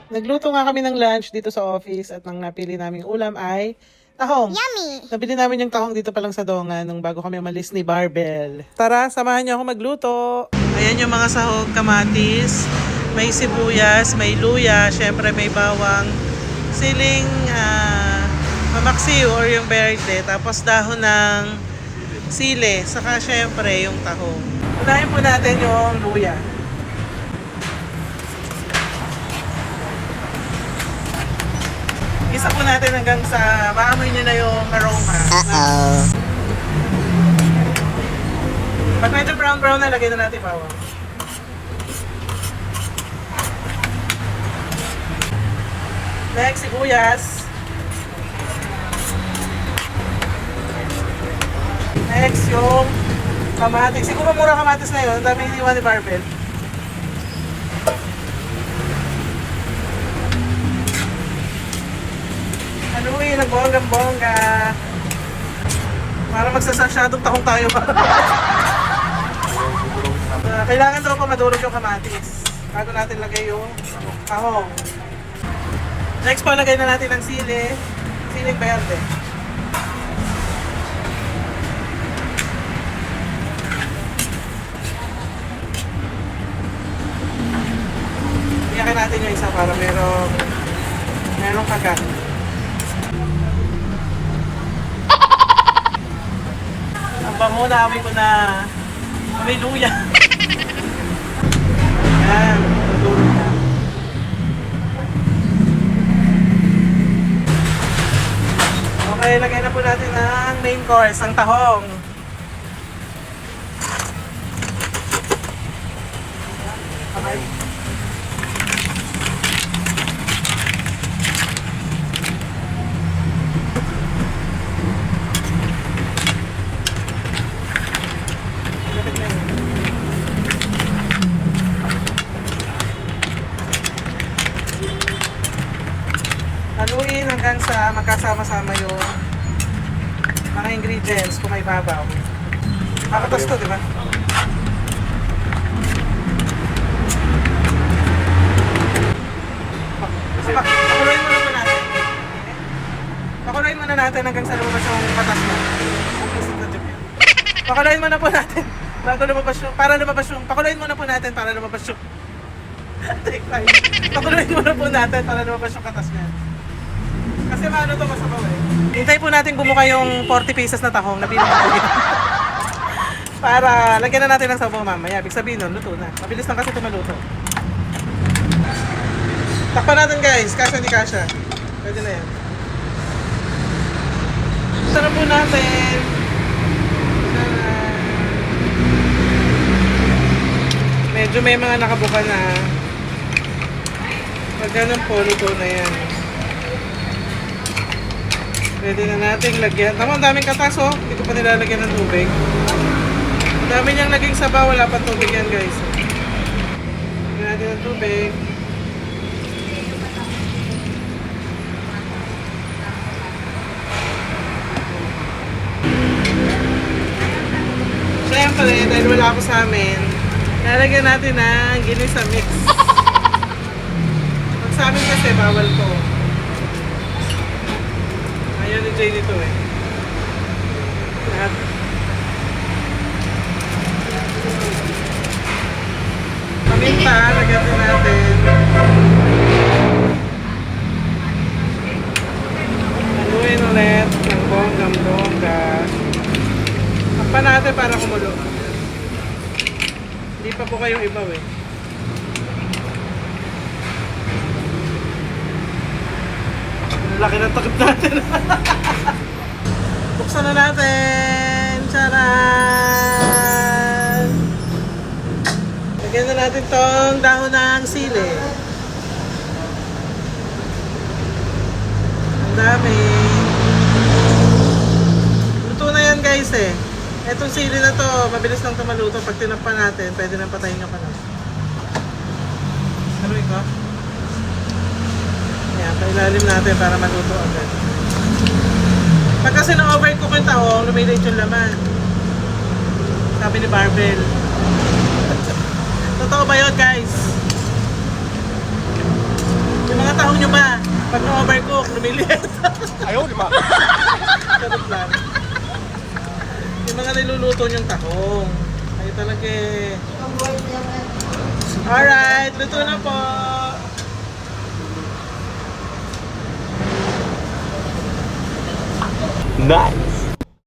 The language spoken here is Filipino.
Nagluto nga kami ng lunch dito sa office at ang napili naming ulam ay tahong. Yummy! Nabili namin yung tahong dito pa lang sa Dongan nung bago kami umalis ni Barbell. Tara, samahan niyo ako magluto. Ayan yung mga sahog, kamatis, may sibuyas, may luya, syempre may bawang, siling mamaksiw or yung verde, tapos dahon ng sile, saka syempre yung tahong. Unahin po natin yung luya. Isa po natin hanggang sa maamoy nyo na yung aroma. Pag medyo brown-brown na, lagay na natin bawang. Next, sibuyas. Next, yung kamatis. Siguro mura kamatis na yun. Ang daming iniwan ni Barbell. Haluin ang bonggang-bongga. Para magsasasyadong tahong tayo. Kailangan daw pa madurog yung kamatis bago natin lagay yung tahong. Next po, lagay na natin ang siling verde. Iyakin natin yung isa para merong kagat. Ang bango na, amoy ko na may luya. Yan, natulog na. Okay, lagay na po natin ang main course, ang tahong. Okay. Lapit na yun. Haluin hanggang sa magkasama-sama yung mga ingredients kung may babaw. Makatas to, di ba? Pakuloyin muna po natin. Pakuloyin muna natin hanggang sa lumabas yung patas mo. Pakuloyin muna po natin. Bago lumabas yung, para lumabas yung, pakuloyin muna po natin para lumabas yung take time. Pakuloyin muna po natin para lumabas yung katas niya. Kasi maano to, masabaw eh. Hintay po natin bumuka yung 40 pieces na tahong na binili. Para lagyan na natin ng sabaw mamaya. Ibig sabihin nun, luto na. Mabilis lang kasi ito maluto. Takpan natin guys, kasya ni kasya. Pwede na yan. Sarap po natin. Medyo may mga nakabuka na. Pag ganun po, luto na yan. Pwede na natin lagyan. Tama, ang daming katas oh. Hindi ko pa nilalagyan ng tubig. Ang dami niyang naging sabaw. Wala pa tubig yan guys. Lagyan natin ng tubig. Siyempre, dahil wala ako sa amin, lalagyan natin ng ginisa mix. Pag sa amin kasi, bawal to. Ayaw ni Jay dito eh. At paminta, lagyan din natin. Haluin ulit ng bonggang-bongga. Takpan natin para kumulo. Hindi pa po kayong ibaw eh. Laki ng takip natin. Buksan na natin. Charan! Lagyan na natin tong dahon ng sili. Ang dami. Luto na yan guys eh. Etong sili na to, mabilis lang ito maluto. Pag tinakpan natin, pwede nang patayin ka pa na. Saluin ko. Yan, pailalim natin para maluto agad. Pag kasi na-overcook yung tahong, lumiliit yung laman. Sabi ni Barbell. Totoo ba yun guys? Yung mga Pag na-overcook, lumiliit. Ayaw, di ba? Sarap lang. Yung mga niluluto niyong tahong. Ay talaga eh. Alright, luto na po. Nice!